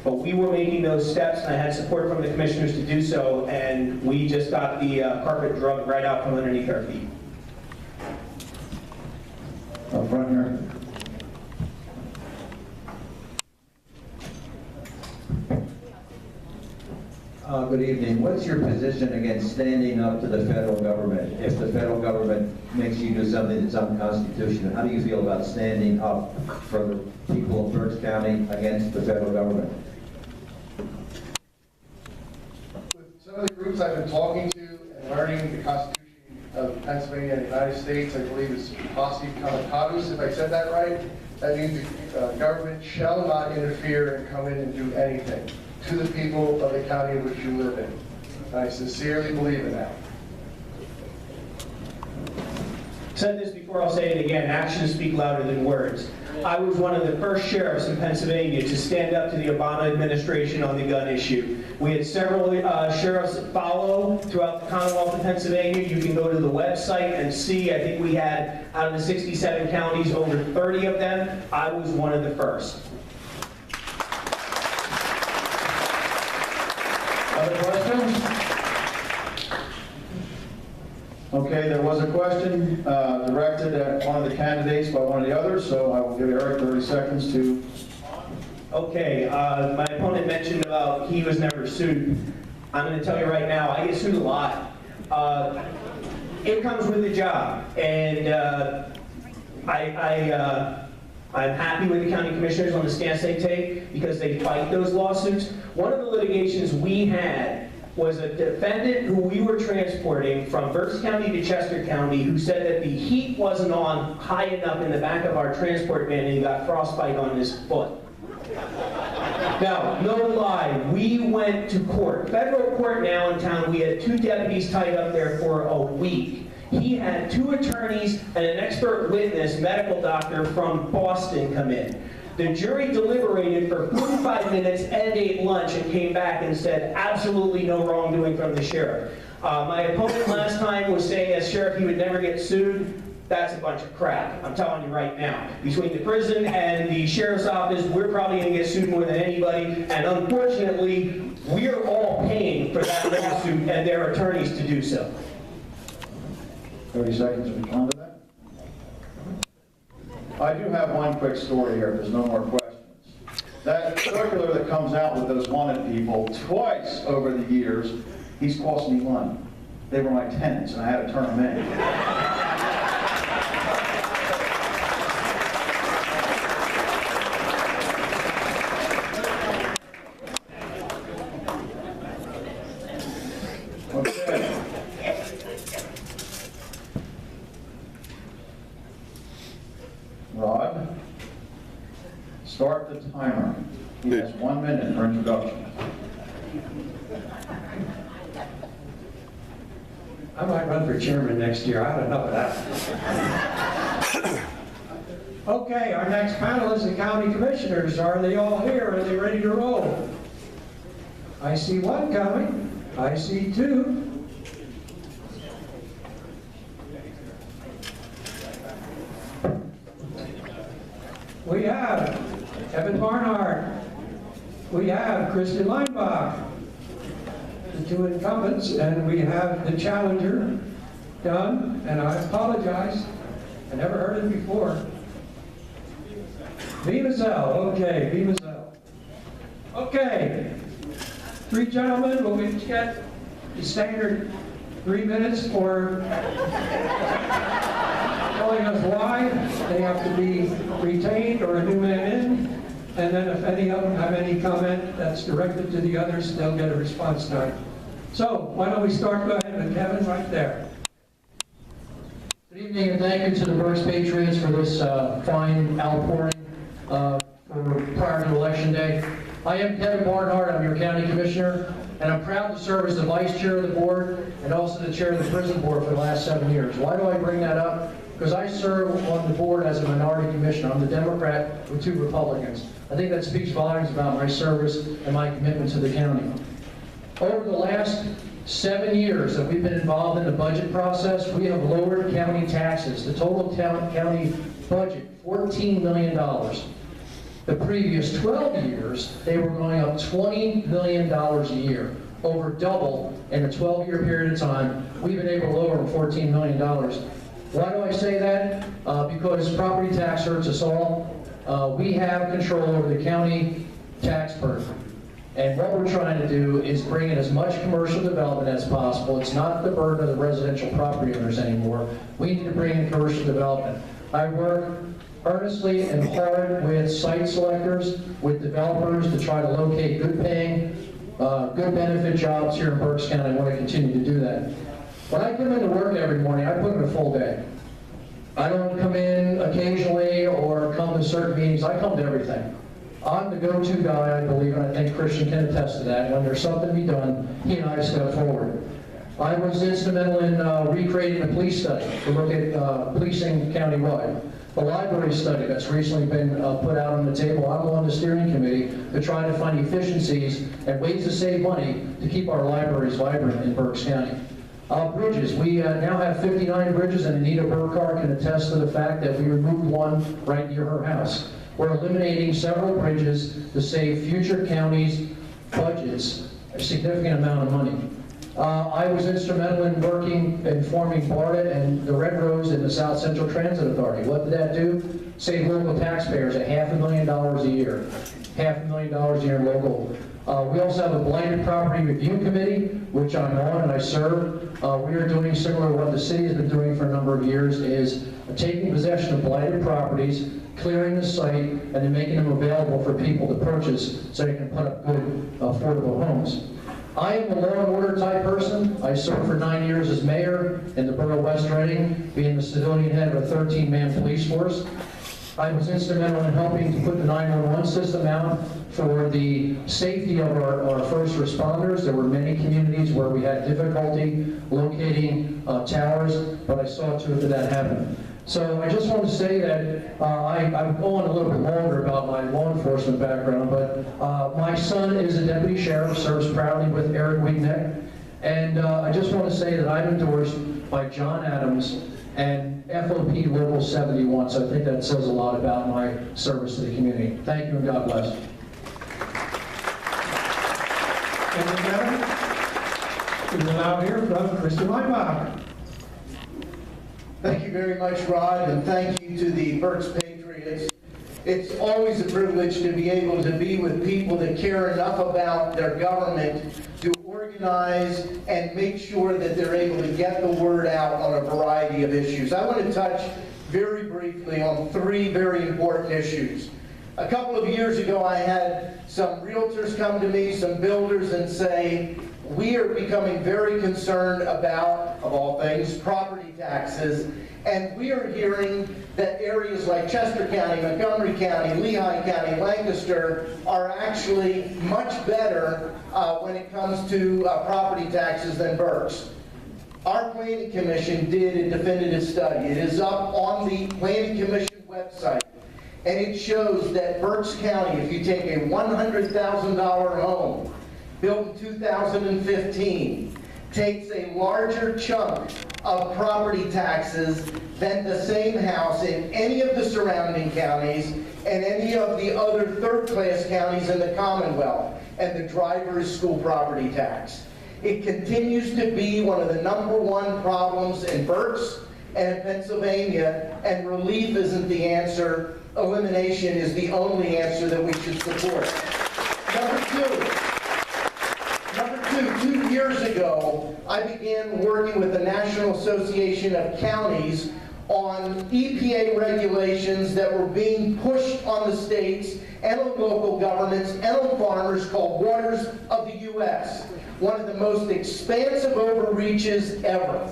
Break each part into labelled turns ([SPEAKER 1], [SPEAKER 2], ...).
[SPEAKER 1] But we were making those steps, and I had support from the commissioners to do so, and we just got the carpet dragged right out from underneath our feet.
[SPEAKER 2] Up front here.
[SPEAKER 3] Good evening. What's your position against standing up to the federal government? If the federal government makes you do something that's unconstitutional, how do you feel about standing up for the people of Berks County against the federal government?
[SPEAKER 2] With some of the groups I've been talking to and learning the Constitution of Pennsylvania and the United States, I believe is posse comitatus, if I said that right. That means the government shall not interfere and come in and do anything to the people of the county in which you live in. And I sincerely believe in that.
[SPEAKER 1] Said this before, I'll say it again, actions speak louder than words. I was one of the first sheriffs in Pennsylvania to stand up to the Obama administration on the gun issue. We had several sheriffs follow throughout the Commonwealth of Pennsylvania. You can go to the website and see, I think we had, out of the 67 counties, over 30 of them. I was one of the first.
[SPEAKER 2] Other questions? Okay, there was a question directed at one of the candidates by one of the others, so I will give Eric 30 seconds to...
[SPEAKER 1] Okay, my opponent mentioned about he was never sued. I'm going to tell you right now, I get sued a lot. It comes with the job, and I'm happy with the county commissioners on the stance they take because they fight those lawsuits. One of the litigations we had was a defendant who we were transporting from Berks County to Chester County who said that the heat wasn't on high enough in the back of our transport van and he got frostbite on his foot. Now, no lie, we went to court. Federal court now in town, we had 2 deputies tied up there for a week. He had 2 attorneys and an expert witness, medical doctor from Boston come in. The jury deliberated for 45 minutes and ate lunch and came back and said absolutely no wrongdoing from the sheriff. My opponent last time was saying as sheriff he would never get sued. That's a bunch of crap, I'm telling you right now. Between the prison and the sheriff's office, we're probably going to get sued more than anybody, and unfortunately, we're all paying for that lawsuit and their attorneys to do so.
[SPEAKER 2] 30 seconds to respond to that. I do have one quick story here, if there's no more questions. That circular that comes out with those wanted people, twice over the years, he's cost me money. They were my tenants, and I had to turn them in. Okay. Rod, start the timer. He has 1 minute for introduction.
[SPEAKER 4] I might run for chairman next year. I don't know that. Okay, our next panel is the county commissioners. Are they all here? Are they ready to roll? I see 1 coming. I see 2. We have Evan Barnhart. We have Kristen Leinbach, the 2 incumbents, and we have the challenger, Dunn, and I apologize, I never heard it before. V. Mazzell, okay, V. Mazzell. Okay, 3 gentlemen, will we get the standard 3 minutes for telling us why they have to be retained or a new man in, and then if any of them have any comment that's directed to the others, they'll get a response time. So, why don't we start, go ahead with Kevin right there.
[SPEAKER 5] Good evening and thank you to the Berks Patriots for this fine outpouring prior to Election Day. I am Kevin Barnhart, I'm your county commissioner, and I'm proud to serve as the vice chair of the board and also the chair of the prison board for the last 7 years. Why do I bring that up? Because I serve on the board as a minority commissioner. I'm the Democrat with 2 Republicans. I think that speaks volumes about my service and my commitment to the county. Over the last 7 years that we've been involved in the budget process, we have lowered county taxes. The total county budget, $14 million. The previous 12 years, they were going up $20 million a year, over double in a 12-year period of time. We've been able to lower them $14 million. Why do I say that? Because property tax hurts us all. We have control over the county tax burden. And what we're trying to do is bring in as much commercial development as possible. It's not the burden of the residential property owners anymore. We need to bring in commercial development. I work earnestly and hard with site selectors, with developers to try to locate good paying, good benefit jobs here in Berks County. I want to continue to do that. When I come into work every morning, I put in a full day. I don't come in occasionally or come to certain meetings. I come to everything. I'm the go-to guy, I believe, and I think Christian can attest to that. When there's something to be done, he and I step forward. I was instrumental in recreating a police study to look at policing countywide. The library study that's recently been put out on the table, I'm on the steering committee to try to find efficiencies and ways to save money to keep our libraries vibrant in Berks County. Bridges, we now have 59 bridges, and Anita Burkhardt can attest to the fact that we removed one right near her house. We're eliminating several bridges to save future counties' budgets a significant amount of money. I was instrumental in working and forming BARDA and the Red Rose in the South Central Transit Authority. What did that do? Save local taxpayers $500,000 a year. $500,000 a year in local. We also have a blighted property review committee, which I'm on and I serve. We are doing similar to what the city has been doing for a number of years, is taking possession of blighted properties, clearing the site, and then making them available for people to purchase so they can put up good, affordable homes. I am a law and order type person. I served for 9 years as mayor in the borough of West Reading, being the civilian head of a 13-man police force. I was instrumental in helping to put the 911 system out for the safety of our first responders. There were many communities where we had difficulty locating towers, but I saw to it that happened. So I just want to say that I'm going a little bit longer about my law enforcement background, but my son is a deputy sheriff, serves proudly with Eric Wiegneck, and I just want to say that I'm endorsed by John Adams and FOP Local 71, so I think that says a lot about my service to the community. Thank you and God bless.
[SPEAKER 4] We will now hear from Christian Leinbach.
[SPEAKER 6] Thank you very much, Rod, and thank you to the Berks Patriots. It's always a privilege to be able to be with people that care enough about their government to organize and make sure that they're able to get the word out on a variety of issues. I want to touch very briefly on 3 very important issues. A couple of years ago, I had some realtors come to me, some builders, and say, we are becoming very concerned about, of all things, property taxes, and we are hearing that areas like Chester County, Montgomery County, Lehigh County, Lancaster are actually much better when it comes to property taxes than Berks. Our Planning Commission did a definitive study. It is up on the Planning Commission website, and it shows that Berks County, if you take a $100,000 home, built in 2015, takes a larger chunk of property taxes than the same house in any of the surrounding counties and any of the other third-class counties in the Commonwealth, and the driver is school property tax. It continues to be one of the #1 problems in Berks and in Pennsylvania, and relief isn't the answer. Elimination is the only answer that we should support. Number 2 years ago, I began working with the National Association of Counties on EPA regulations that were being pushed on the states and on local governments and on farmers, called Waters of the U.S., one of the most expansive overreaches ever.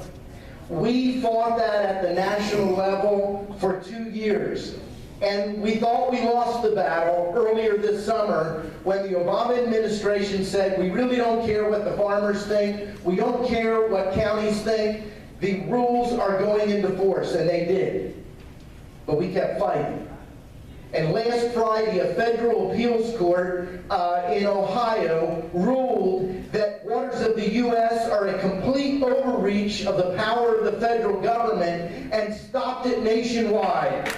[SPEAKER 6] We fought that at the national level for 2 years. And we thought we lost the battle earlier this summer when the Obama administration said, we really don't care what the farmers think, we don't care what counties think, the rules are going into force, and they did. But we kept fighting. And last Friday, a federal appeals court in Ohio ruled that waters of the U.S. are a complete overreach of the power of the federal government and stopped it nationwide.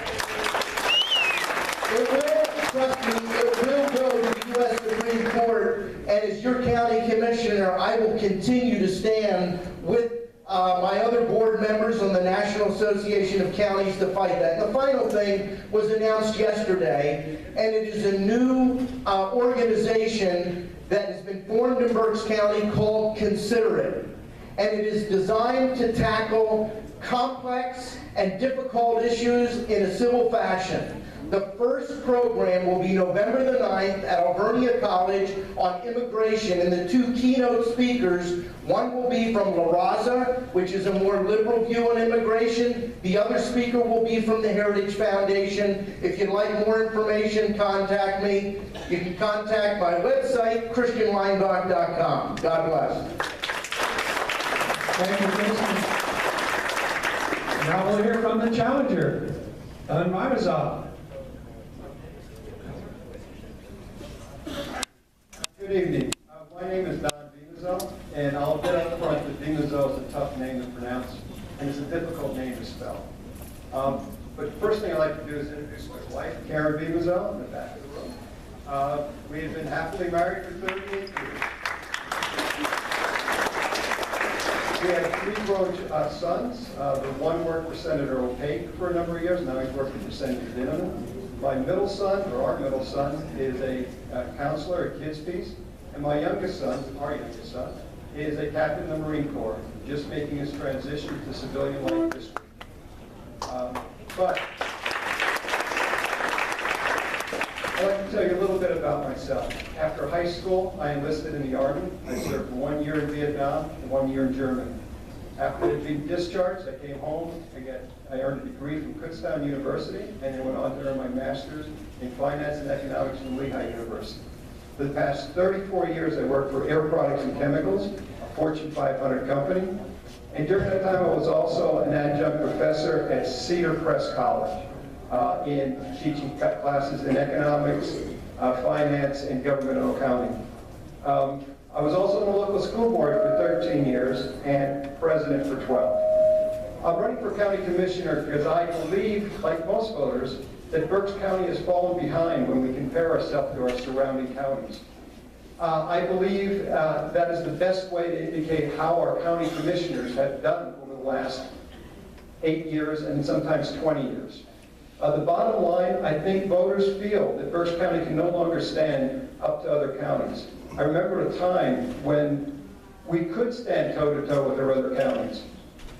[SPEAKER 6] It will trust me, it will go to the U.S. Supreme Court, and as your county commissioner, I will continue to stand with my other board members on the National Association of Counties to fight that. And the final thing was announced yesterday, and it is a new organization that has been formed in Berks County called Consider It. And it is designed to tackle complex and difficult issues in a civil fashion. The first program will be November the 9th at Alvernia College on immigration, and the two keynote speakers, one will be from La Raza, which is a more liberal view on immigration. The other speaker will be from the Heritage Foundation. If you'd like more information, contact me. You can contact my website, christianweinbach.com. God bless.
[SPEAKER 4] Thank you, Jason. Now we'll hear from the challenger, Don Mimazov.
[SPEAKER 7] Good evening. My name is Don Benazel, and I'll get up front that Benazel is a tough name to pronounce, and it's a difficult name to spell. But the first thing I'd like to do is introduce my wife, Karen Benazel, in the back of the room. We have been happily married for 38 years. We have 3 grown sons. The one worked for Senator O'Pake for a number of years, now he's working for Senator Dinniman. My middle son, or our middle son, is a counselor at Kids Peace, and my youngest son, our youngest son, is a captain in the Marine Corps, just making his transition to civilian life this week. But I'd like to tell you a little bit about myself. After high school, I enlisted in the Army. I served 1 year in Vietnam and 1 year in Germany. After being discharged, I came home. I earned a degree from Kutztown University, and then went on to earn my master's in finance and economics from Lehigh University. For the past 34 years, I worked for Air Products and Chemicals, a Fortune 500 company. And during that time, I was also an adjunct professor at Cedar Crest College in teaching classes in economics, finance, and governmental accounting. I was also on the local school board for 13 years and president for 12. I'm running for county commissioner because I believe, like most voters, that Berks County has fallen behind when we compare ourselves to our surrounding counties. I believe that is the best way to indicate how our county commissioners have done over the last 8 years and sometimes 20 years. The bottom line, I think voters feel that Berks County can no longer stand up to other counties. I remember a time when we could stand toe-to-toe with our other counties.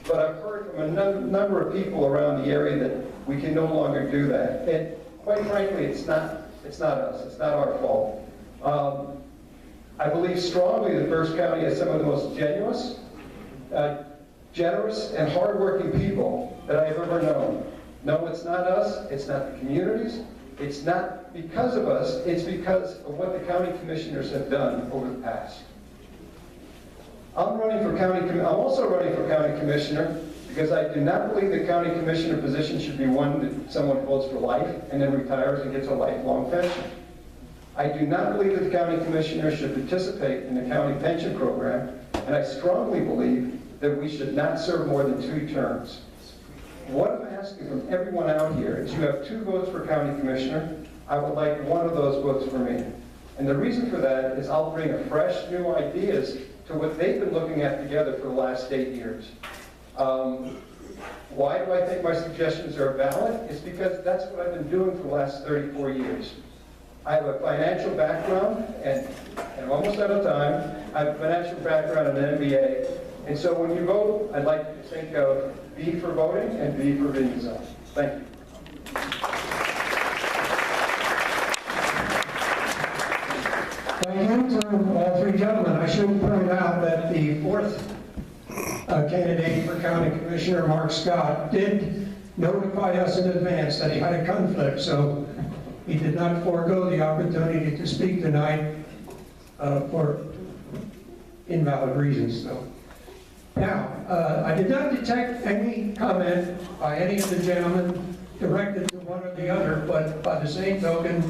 [SPEAKER 7] But I've heard from a number of people around the area that we can no longer do that. And quite frankly, it's not us. It's not our fault. I believe strongly that Berks County has some of the most generous, and hardworking people that I have ever known. No, it's not us. It's not the communities. It's not because of us. It's because of what the county commissioners have done over the past. I'm also running for county commissioner because I do not believe the county commissioner position should be one that someone holds for life and then retires and gets a lifelong pension. I do not believe that the county commissioner should participate in the county pension program, and I strongly believe that we should not serve more than 2 terms. What I'm asking from everyone out here is you have 2 votes for county commissioner. I would like one of those votes for me. And the reason for that is I'll bring fresh, new ideas to what they've been looking at together for the last 8 years. Why do I think my suggestions are valid? It's because that's what I've been doing for the last 34 years. I have a financial background, and I'm almost out of time. I have a financial background and an MBA. And so when you vote, I'd like you to think of B for voting and B for being so. Thank you.
[SPEAKER 4] Thank you to all 3 gentlemen. I should point out that the 4th candidate for county commissioner, Mark Scott, did notify us in advance that he had a conflict, so he did not forego the opportunity to speak tonight for invalid reasons. So now, I did not detect any comment by any of the gentlemen directed to one or the other, but by the same token,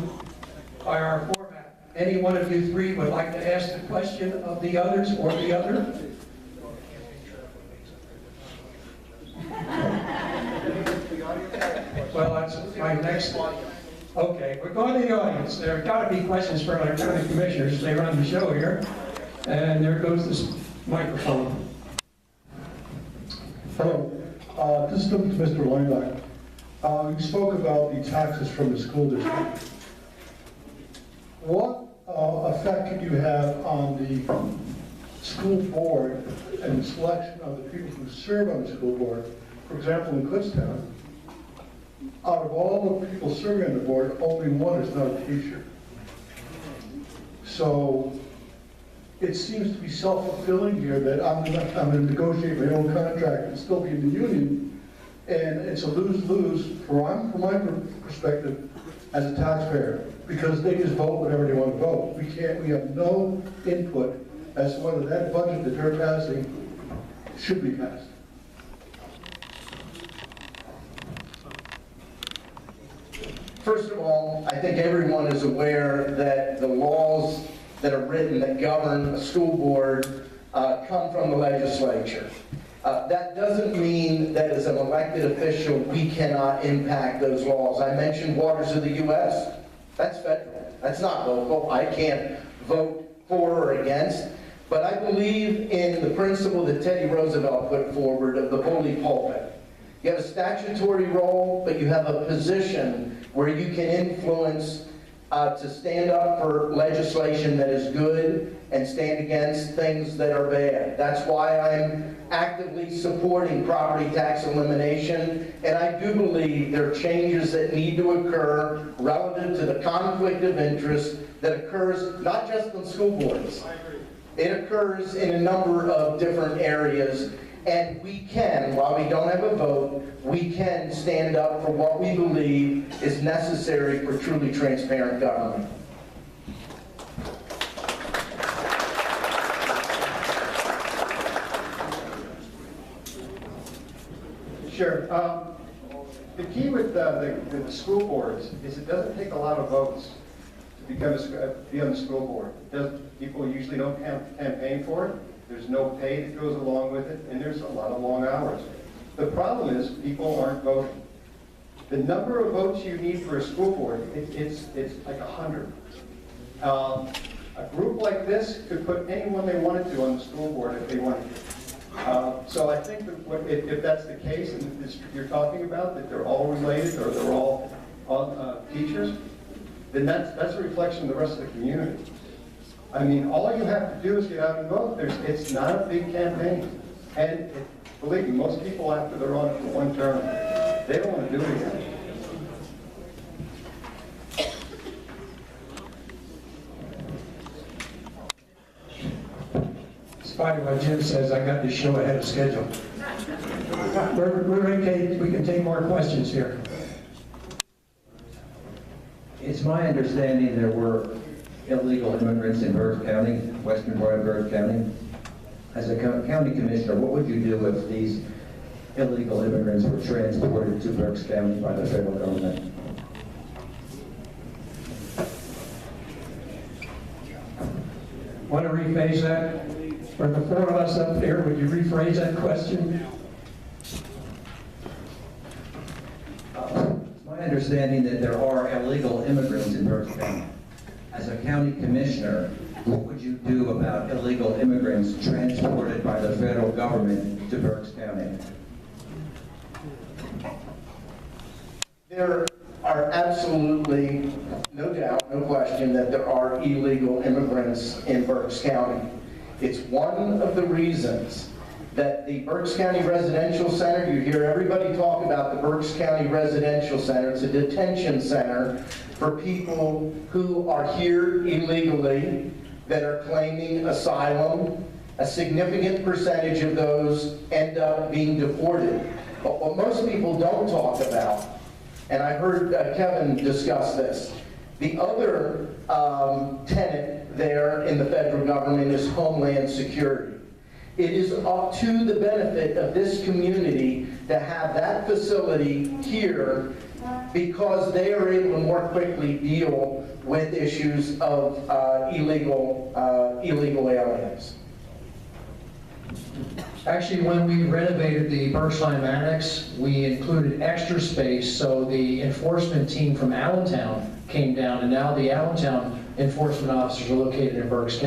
[SPEAKER 4] by our format, any one of you 3 would like to ask the question of the others or the other? Well, that's my next. Okay, we're going to the audience. There have got to be questions for our county commissioners. They run the show here. And there goes this microphone.
[SPEAKER 8] Hello, this is to Mr. Leinbach. You spoke about the taxes from the school district. What effect could you have on the school board and the selection of the people who serve on the school board? For example, in Kutztown, out of all the people serving on the board, only one is not a teacher. So it seems to be self-fulfilling here that I'm going to negotiate my own contract and still be in the union, and it's a lose-lose from my perspective as a taxpayer, because they just vote whatever they want to vote. We have no input as to whether that budget that they're passing should be passed.
[SPEAKER 6] First of all, I think everyone is aware that the laws that are written that govern a school board come from the legislature. That doesn't mean that as an elected official, we cannot impact those laws. I mentioned Waters of the U.S. That's federal. That's not local. I can't vote for or against. But I believe in the principle that Teddy Roosevelt put forward of the bully pulpit. You have a statutory role, but you have a position where you can influence to stand up for legislation that is good and stand against things that are bad. That's why I'm actively supporting property tax elimination, and I do believe there are changes that need to occur relative to the conflict of interest that occurs not just on school boards. It occurs in a number of different areas, and we can, while we don't have a vote, we can stand up for what we believe is necessary for truly transparent government.
[SPEAKER 7] Sure. The key with the school boards is it doesn't take a lot of votes to be on the school board. People usually don't campaign for it. There's no pay that goes along with it, and there's a lot of long hours. The problem is people aren't voting. The number of votes you need for a school board, it's like 100. A group like this could put anyone they wanted to on the school board if they wanted to. So I think that if that's the case, and this you're talking about, that they're all related or they're all teachers, then that's a reflection of the rest of the community. I mean, all you have to do is get out and vote. It's not a big campaign. And believe me, most people after they're on it for one term, they don't want to do it again.
[SPEAKER 4] Despite what Jim says, I got this show ahead of schedule. We're okay. We can take more questions here.
[SPEAKER 3] It's my understanding there were illegal immigrants in Berks County, western part of Berks County. As a county commissioner, what would you do if these illegal immigrants were transported to Berks County by the federal government?
[SPEAKER 4] Want to rephrase that? For the four of us up there, would you rephrase that question?
[SPEAKER 3] It's my understanding that there are illegal immigrants in Berks County. As a county commissioner, what would you do about illegal immigrants transported by the federal government to Berks County?
[SPEAKER 6] There are absolutely, no doubt, no question that there are illegal immigrants in Berks County. It's one of the reasons that the Berks County Residential Center, you hear everybody talk about the Berks County Residential Center. It's a detention center for people who are here illegally that are claiming asylum. A significant percentage of those end up being deported. But what most people don't talk about, and I heard Kevin discuss this, the other tenet there in the federal government is Homeland Security. It is up to the benefit of this community to have that facility here because they are able to more quickly deal with issues of illegal aliens.
[SPEAKER 5] Actually, when we renovated the Berksheim Annex, we included extra space, so the enforcement team from Allentown came down, and now the Allentown enforcement officers are located in Berks County.